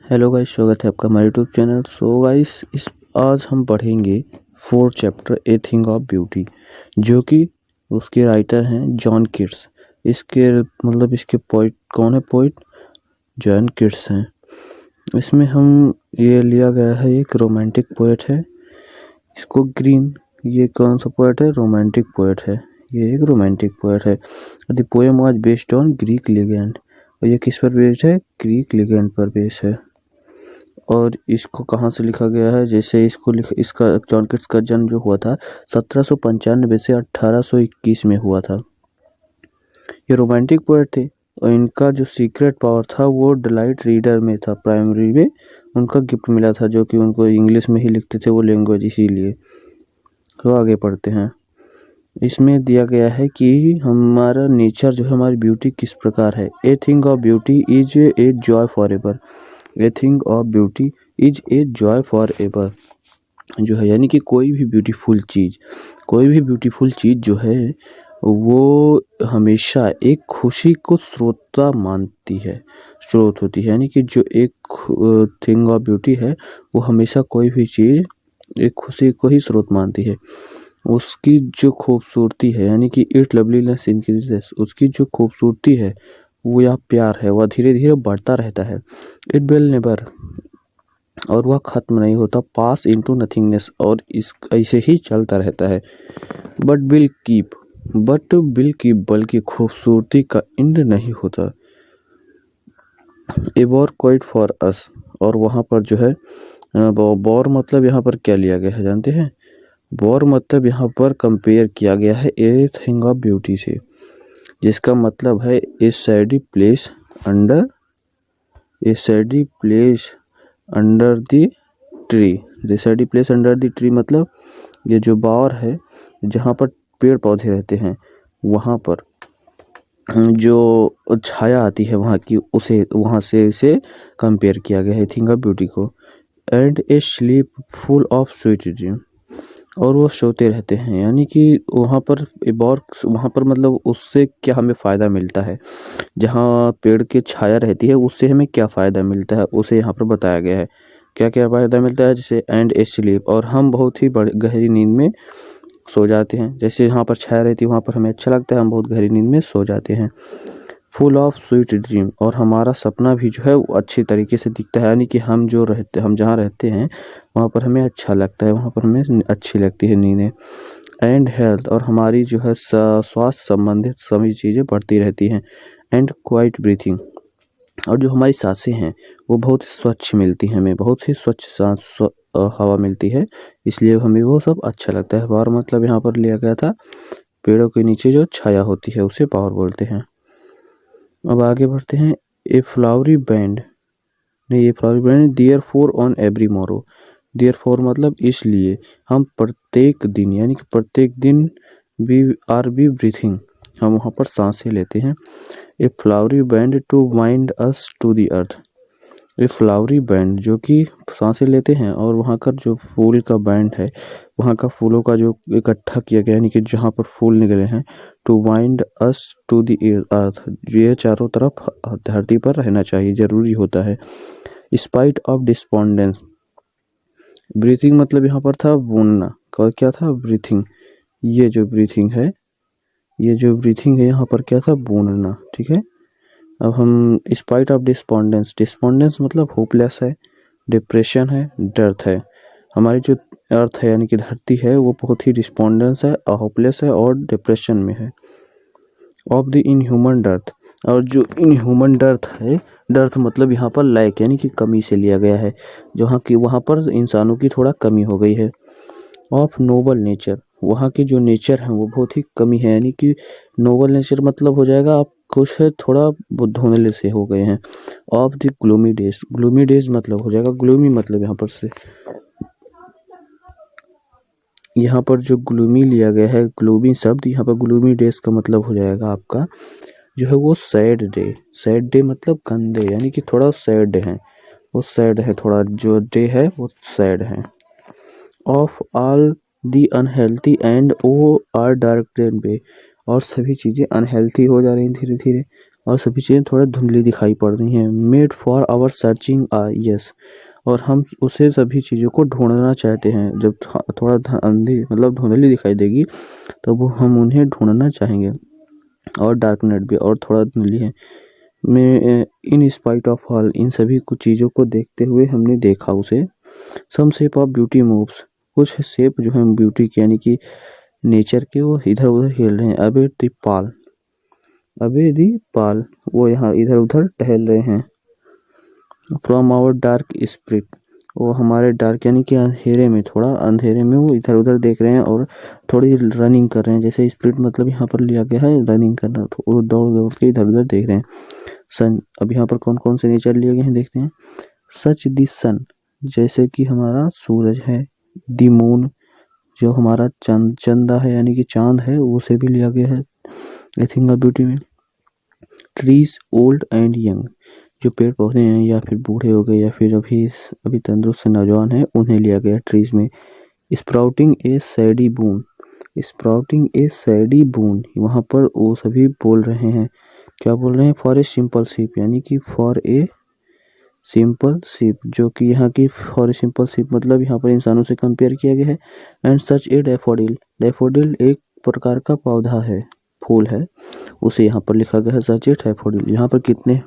Hello guys, स्वागत है आपका हमारे यूट्यूब चैनल। सो गाइस, इस आज हम पढ़ेंगे 4th chapter a thing of beauty, जो कि उसके राइटर हैं जॉन कीट्स। इसके पोइट कौन है? पोइट जॉन कीट्स हैं। इसमें हम ये लिया गया है, एक रोमांटिक पोएट है। इसको ग्रीन, ये कौन सा पोएट है? रोमांटिक पोएट है। ये एक रोमांटिक पोएट है। The poem was based on Greek legend. और ये किस पर बेस्ड है? ग्रीक लेजेंड पर बेस्ड है। और इसको कहाँ से लिखा गया है? जैसे इसका जॉन कीट्स का जन्म जो हुआ था 1795 से 1821 में हुआ था। ये रोमांटिक पोएट थे और इनका जो सीक्रेट पावर था वो डिलाइट रीडर में था। प्राइमरी में उनका गिफ्ट मिला था, जो कि उनको इंग्लिश में ही लिखते थे वो लैंग्वेज, इसीलिए। तो आगे पढ़ते हैं। इसमें दिया गया है कि हमारा नेचर जो है, हमारी ब्यूटी किस प्रकार है। A thing of beauty is a joy for ever. A thing of beauty is a joy for ever जो है, यानी कि कोई भी ब्यूटीफुल चीज़ जो है वो हमेशा एक खुशी को स्रोत होती है। यानी कि जो एक थिंग ऑफ ब्यूटी है वो हमेशा कोई भी चीज़ एक खुशी को ही स्रोत मानती है। उसकी जो खूबसूरती है, यानी कि इट लवलीनेस इंक्रीजेस, उसकी जो खूबसूरती है वो या प्यार है, वह धीरे धीरे बढ़ता रहता है। इट विल नेवर, और वह खत्म नहीं होता। पास इनटू नथिंगनेस, और इस ऐसे ही चलता रहता है। बट विल कीप, बल्कि खूबसूरती का एंड नहीं होता। A war quiet for us, और वहाँ पर जो है वॉर मतलब यहाँ पर क्या लिया गया है जानते हैं? वॉर मतलब यहाँ पर कंपेयर किया गया है ए थिंग ऑफ ब्यूटी से, जिसका मतलब है a shady place under the tree. The shady place under the tree मतलब ये जो बावर है जहाँ पर पेड़ पौधे रहते हैं, वहाँ पर जो छाया आती है वहाँ की, वहाँ से इसे कंपेयर किया गया है थिंग ऑफ ब्यूटी को। And A sleep full of sweet dream, और वो सोते रहते हैं। यानी कि वहाँ पर मतलब उससे क्या हमें फ़ायदा मिलता है, जहाँ पेड़ की छाया रहती है उससे हमें क्या फ़ायदा मिलता है, उसे यहाँ पर बताया गया है। क्या क्या फ़ायदा मिलता है? जैसे एंड ए स्लीप, और हम बहुत ही गहरी नींद में सो जाते हैं। जैसे यहाँ पर छाया रहती है वहाँ पर हमें अच्छा लगता है, हम बहुत गहरी नींद में सो जाते हैं। फुल ऑफ स्वीट ड्रीम, और हमारा सपना भी जो है वो अच्छी तरीके से दिखता है। यानी कि हम जहाँ रहते हैं वहाँ पर हमें अच्छा लगता है, वहाँ पर हमें अच्छी लगती है नींदें। एंड हेल्थ, और हमारी जो है स्वास्थ्य संबंधित सभी चीज़ें बढ़ती रहती हैं। एंड क्वाइट ब्रीथिंग, और जो हमारी सांसें हैं वो बहुत स्वच्छ मिलती हैं, हमें बहुत ही स्वच्छ हवा मिलती है, इसलिए हमें वो सब अच्छा लगता है। पावर मतलब यहाँ पर लिया गया था पेड़ों के नीचे जो छाया होती है उसे पावर बोलते हैं। अब आगे बढ़ते हैं। A flowery band therefore on every morrow. Therefore मतलब इसलिए हम प्रत्येक दिन, यानी कि प्रत्येक दिन बी ब्रीथिंग, हम वहाँ पर सांसें लेते हैं। A flowery band to bind us to the earth. A flowery band जो कि सांसें लेते हैं, और वहाँ का जो फूल का बैंड है, वहाँ का फूलों का जो इकट्ठा किया गया, यानी कि जहाँ पर फूल निकले हैं, to bind us to the earth, ये चारों तरफ धरती पर रहना चाहिए, जरूरी होता है। स्पाइट ऑफ डिस्पोंडेंस, ब्रीथिंग मतलब यहाँ पर था बोलना, क्या था? ब्रीथिंग। ये जो ब्रीथिंग है यहाँ पर क्या था? बोलना, ठीक है। अब हम स्पाइट ऑफ डिस्पोंडेंस मतलब होपलेस है, डिप्रेशन है, डर्थ है। हमारी जो अर्थ है यानी कि धरती है वो बहुत ही डिस्पोंडेंस है, होपलेस है और डिप्रेशन में है। ऑफ द इनह्यूमन डर्थ, और जो इनह्यूमन डर्थ है, डर्थ मतलब यहाँ पर लैक यानी कि कमी से लिया गया है, जहाँ की वहाँ पर इंसानों की थोड़ा कमी हो गई है। ऑफ नोबल नेचर, वहाँ के जो नेचर है वो बहुत ही कमी है, यानी कि नोबल नेचर मतलब हो जाएगा आप कुछ है थोड़ा धुंधले से हो गए हैं। ऑफ द ग्लूमी डेज मतलब हो जाएगा, ग्लूमी मतलब यहाँ पर जो ग्लूमी लिया गया है, ग्लूमी शब्द, यहाँ पर ग्लूमी डेज का मतलब हो जाएगा आपका जो है वो सैड डे मतलब गंदे, यानी कि थोड़ा सैड है, वो सैड है, थोड़ा जो डे है वो सैड है। Of all the unhealthy and o'er dark way, और सभी चीज़ें अनहेल्थी हो जा रही हैं धीरे धीरे, और सभी चीज़ें थोड़ा धुंधली दिखाई पड़ रही हैं। Made for our searching eye, yes, और हम उसे सभी चीज़ों को ढूंढना चाहते हैं। जब थोड़ा अंधी मतलब धुंधली दिखाई देगी तो वो हम उन्हें ढूंढना चाहेंगे। और डार्कनेट भी और थोड़ा धुंधली है। मैं इन स्पाइट ऑफ ऑल, इन सभी कुछ चीज़ों को देखते हुए हमने देखा उसे। Some shape of beauty moves, कुछ शेप जो है ब्यूटी की यानी कि नेचर के, वो इधर उधर हिल रहे हैं। अबे दी पाल, वो यहाँ इधर उधर टहल रहे हैं। फ्रॉम आवर डार्क स्प्रिट, वो हमारे डार्क यानी कि अंधेरे में, थोड़ा अंधेरे में वो इधर उधर देख रहे हैं और थोड़ी रनिंग कर रहे हैं। जैसे स्प्रिट मतलब यहाँ पर लिया गया है रनिंग करना, तो वो दौड़ दौड़ के इधर उधर देख रहे हैं। सन, अब यहाँ पर कौन कौन से नेचर लिए गए हैं देखते हैं। सच दी सन, जैसे कि हमारा सूरज है। दी मून, जो हमारा चंदा है यानी कि चांद है, उसे भी लिया गया है आई थिंक ब्यूटी में। ट्रीज ओल्ड एंड यंग, जो पेड़ पौधे हैं या फिर बूढ़े हो गए या फिर अभी तंदुरुस्त नौजवान है, उन्हें लिया गया ट्रीज में। स्प्राउटिंग ए सैडी बून, स्प्राउटिंग ए सैडी बून, वहाँ पर वो सभी बोल रहे हैं, क्या बोल रहे हैं, फॉर ए सिंपल शिप, यानी कि फॉर ए सिंपल शिप, जो कि यहाँ की फॉर ए सिंपल शिप मतलब यहाँ पर इंसानों से कंपेयर किया गया है। And such A daffodil, daffodil एक प्रकार का पौधा है, फूल है, उसे यहाँ पर लिखा गया है सच ए डैफोडिल। यहाँ पर कितने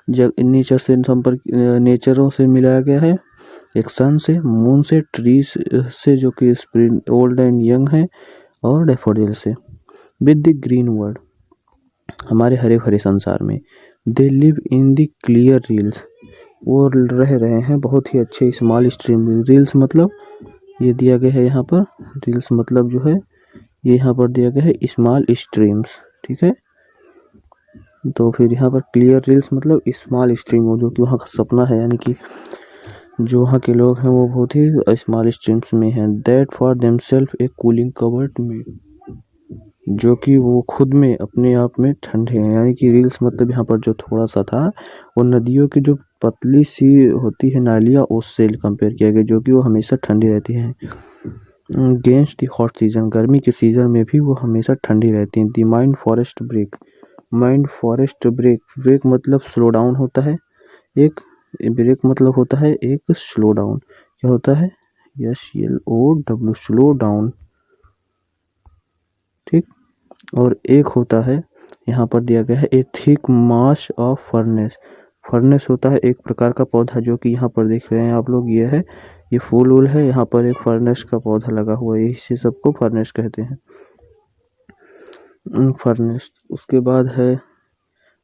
नेचर से संपर्क, नेचरों से मिलाया गया है, एक सन से, मून से, ट्रीज से जो कि स्प्रिंग ओल्ड एंड यंग है, और डैफोडिल से। विद द ग्रीन वर्ल्ड, हमारे हरे भरे संसार में। They live in the clear reels, वो रह रहे हैं बहुत ही अच्छे स्मॉल स्ट्रीम। रील्स मतलब ये दिया गया है यहाँ पर, रील्स मतलब जो है ये यहाँ पर दिया गया है स्मॉल स्ट्रीम्स, ठीक है। तो फिर यहाँ पर क्लियर रील्स मतलब स्मॉल स्ट्रीम, जो कि वहाँ का सपना है, यानी कि जो वहाँ के लोग हैं वो बहुत ही स्मॉल स्ट्रीम्स में हैं। That for themself a cooling covered में, जो कि वो खुद में अपने आप में ठंडे हैं, यानी कि रील्स मतलब यहाँ पर जो थोड़ा सा था वो नदियों की जो पतली सी होती है नालियाँ, उससे कंपेयर किया गया, जो कि वो हमेशा ठंडी रहती हैं। अगेंस्ट द हॉट सीजन, गर्मी के सीजन में भी वो हमेशा ठंडी रहती हैं। The mind forest break, mind forest break, break मतलब स्लो डाउन होता है, एक ब्रेक मतलब होता है एक स्लो डाउन, क्या होता है, SLOW, स्लो डाउन, ठीक। और एक होता है यहाँ पर दिया गया है ए thick mass of furnace, furnace होता है एक प्रकार का पौधा, जो कि यहाँ पर देख रहे हैं आप लोग, ये है, ये फूल वूल है, यहाँ पर एक फर्नेस का पौधा लगा हुआ है, इसी सबको फर्नेस कहते हैं, फर्नेस। उसके बाद है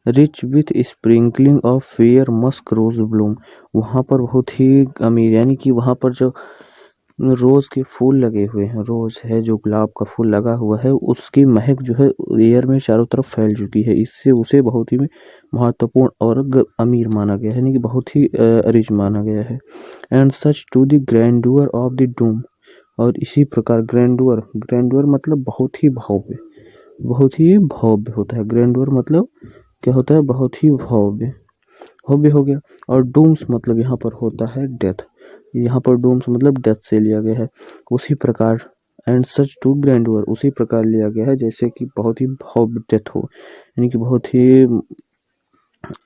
rich with sprinkling of fair musk rose bloom, वहाँ पर बहुत ही अमीर, यानी कि वहाँ पर जो रोज के फूल लगे हुए हैं, रोज है जो गुलाब का फूल लगा हुआ है, उसकी महक जो है एयर में चारों तरफ फैल चुकी है, इससे उसे बहुत ही महत्वपूर्ण और अमीर माना गया है, यानी कि बहुत ही रिच माना गया है। And such too the grandeur of the doom, और इसी प्रकार ग्रैंडुअर, ग्रैंडुअर मतलब बहुत ही भव्य, बहुत ही भव्य होता है। ग्रैंडुअर मतलब क्या होता है, बहुत ही भव्य, भव्य हो गया। और डूम्स मतलब यहाँ पर होता है डेथ, यहाँ पर डूम्स मतलब डेथ से लिया गया है। उसी प्रकार एंड सच टू ग्रैंडुअर, उसी प्रकार लिया गया है जैसे कि बहुत ही भव्य डेथ हो, यानी कि बहुत ही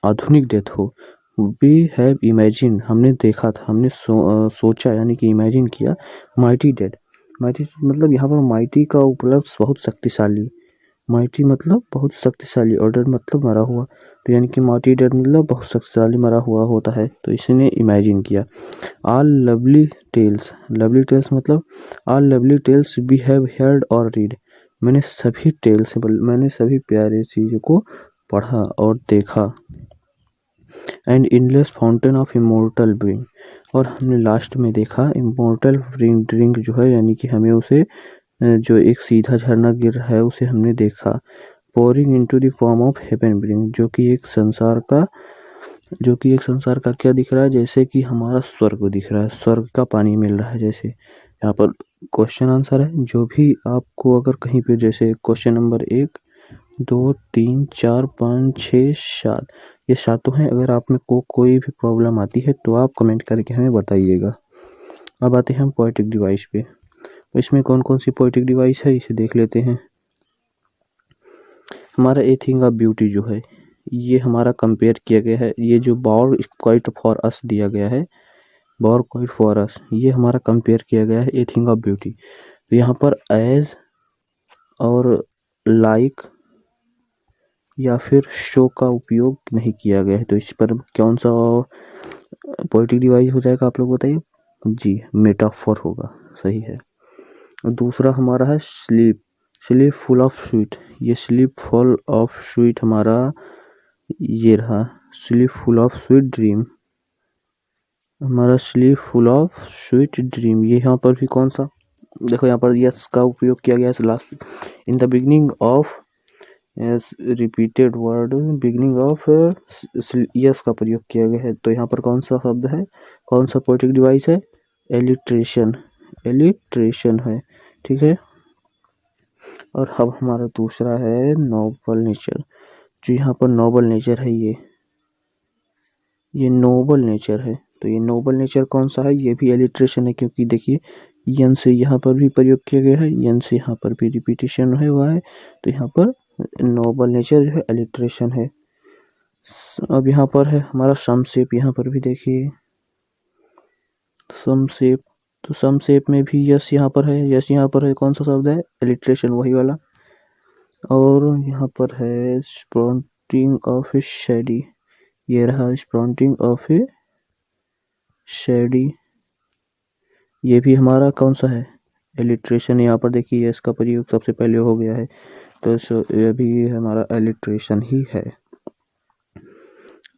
आधुनिक डेथ हो। वी हैव इमेजिन, हमने देखा था, हमने सोचा यानी कि इमेजिन किया। माइटी डेड, माइटी मतलब यहाँ पर माइटी का उपलब्ध बहुत शक्तिशाली, माइटी मतलब बहुत शक्तिशाली, और डेड मतलब मरा हुआ, तो यानी कि माइटी डेड मतलब बहुत शक्तिशाली मरा हुआ होता है, तो इसने इमेजिन किया। All lovely tales, lovely tales मतलब all lovely tales we have heard और रीड, मैंने सभी टेल्स, मैंने सभी प्यारे चीज़ों को पढ़ा और देखा। An endless fountain of immortal drink, और हमने लास्ट में देखा इमोर्टल ड्रिंक जो है, यानी कि हमें उसे जो एक सीधा झरना गिर रहा है उसे हमने देखा। Pouring into the form of haven bring, जो कि एक संसार का क्या दिख रहा है, जैसे कि हमारा स्वर्ग दिख रहा है, स्वर्ग का पानी मिल रहा है। जैसे यहाँ पर क्वेश्चन आंसर है, जो भी आपको अगर कहीं पे जैसे क्वेश्चन नंबर 1 2 3 4 5 6 7, ये सातों हैं, अगर आप में कोई भी प्रॉब्लम आती है तो आप कमेंट करके हमें बताइएगा। अब आते हैं हम पोएटिक डिवाइस पे, इसमें कौन कौन सी पोएटिक डिवाइस है इसे देख लेते हैं। हमारा ए थिंग ऑफ ब्यूटी जो है, ये हमारा कंपेयर किया गया है। ये जो बॉर क्वाइट फॉर अस दिया गया है, बॉर क्वाइट फॉर अस, ये हमारा कंपेयर किया गया है ए थिंग ऑफ ब्यूटी। तो यहाँ पर एज और लाइक या फिर शो का उपयोग नहीं किया गया है, तो इस पर कौन सा पोएटिक डिवाइस हो जाएगा आप लोग बताइए। जी, मेटाफोर होगा, सही है। और दूसरा हमारा है sleep, sleep full of sweet. ये स्लीप फुल ऑफ स्वीट हमारा ये रहा, sleep full of sweet dream, हमारा sleep full of sweet dream. ये यहाँ पर भी कौन सा, देखो यहाँ पर यस का उपयोग किया गया है last in the beginning of S repeated word, beginning of yes का प्रयोग किया गया है। तो यहाँ पर कौन सा शब्द है, कौन सा पोएटिक डिवाइस है, एलिट्रेशन, एलिट्रेशन है, ठीक है। और अब हमारा दूसरा है नोबल नेचर। जो यहाँ पर नोबल नेचर है, ये नोबल नेचर है। तो ये नोबल नेचर कौन सा है, ये भी एलिट्रेशन है, क्योंकि देखिए यन से यहाँ पर भी प्रयोग किया गया है, यन से यहाँ पर भी रिपीटेशन है हुआ है, तो यहाँ पर नोबल नेचर जो है एलिट्रेशन है। अब यहाँ पर है हमारा समशेप, यहाँ पर भी देखिए समशेप, तो समशेप में भी यस यहाँ पर है, यस यहाँ पर है, कौन सा शब्द है, एलिट्रेशन वही वाला। और यहाँ पर है स्प्रॉन्टिंग ऑफ ए शेडी, ये रहा स्प्रॉन्टिंग ऑफ ए शेडी, ये भी हमारा कौन सा है, एलिट्रेशन। यहाँ पर देखिए इसका प्रयोग सबसे पहले हो गया है, तो ये भी हमारा एलिट्रेशन ही है।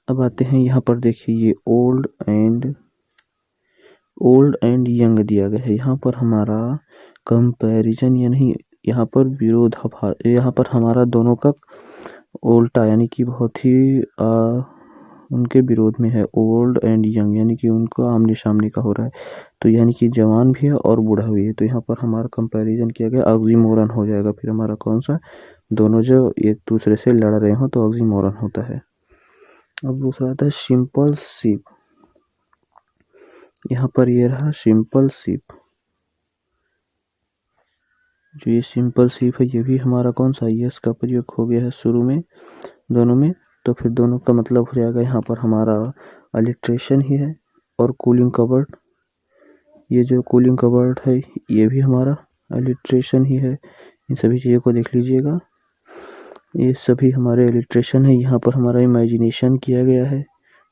अब आते हैं यहाँ पर देखिए ये ओल्ड एंड यंग दिया गया है। यहाँ पर हमारा कंपैरिजन या नहीं, यहाँ पर विरोधाभास, यहाँ पर हमारा दोनों का उल्टा, यानी कि बहुत ही उनके विरोध में है, ओल्ड एंड यंग, यानी कि उनका आमने सामने का हो रहा है, तो यानी कि जवान भी है और बूढ़ा भी है। तो यहाँ पर हमारा कंपैरिजन किया गया, ऑक्सीमोरन हो जाएगा फिर हमारा कौन सा, दोनों जो एक दूसरे से लड़ रहे हो तो ऑक्सीमोरन होता है। अब दूसरा आता है सिंपल शिप, यहाँ पर ये रहा सिंपल शिप, जो ये सिंपल शिप है ये भी हमारा कौन सा, यस का प्रयोग हो गया है शुरू में दोनों में, तो फिर दोनों का मतलब हो जाएगा यहाँ पर हमारा अलिट्रेशन ही है। और कूलिंग कवर्ड, ये जो कूलिंग कवर्ड है ये भी हमारा अलिट्रेशन ही है। इन सभी चीज़ों को देख लीजिएगा, ये सभी हमारे अलिट्रेशन है। यहाँ पर हमारा इमेजिनेशन किया गया है,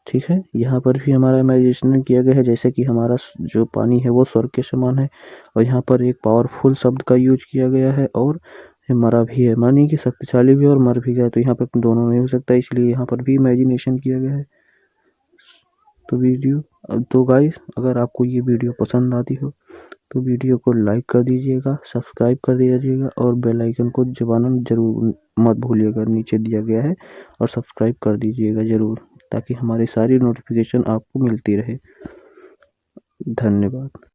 ठीक है, यहाँ पर भी हमारा इमेजिनेशन किया गया है, जैसे कि हमारा जो पानी है वो स्वर्ग के समान है। और यहाँ पर एक पावरफुल शब्द का यूज किया गया है, और मरा भी है, मानिए कि शक्तिशाली भी और मर भी गया, तो यहाँ पर दोनों नहीं हो सकता, इसलिए यहाँ पर भी इमेजिनेशन किया गया है। तो गाइस, अगर आपको ये वीडियो पसंद आती हो तो वीडियो को लाइक कर दीजिएगा, सब्सक्राइब कर दीजिएगा, और बेल आइकन को दबाना जरूर मत भूलिएगा, नीचे दिया गया है, और सब्सक्राइब कर दीजिएगा ज़रूर, ताकि हमारी सारी नोटिफिकेशन आपको मिलती रहे। धन्यवाद।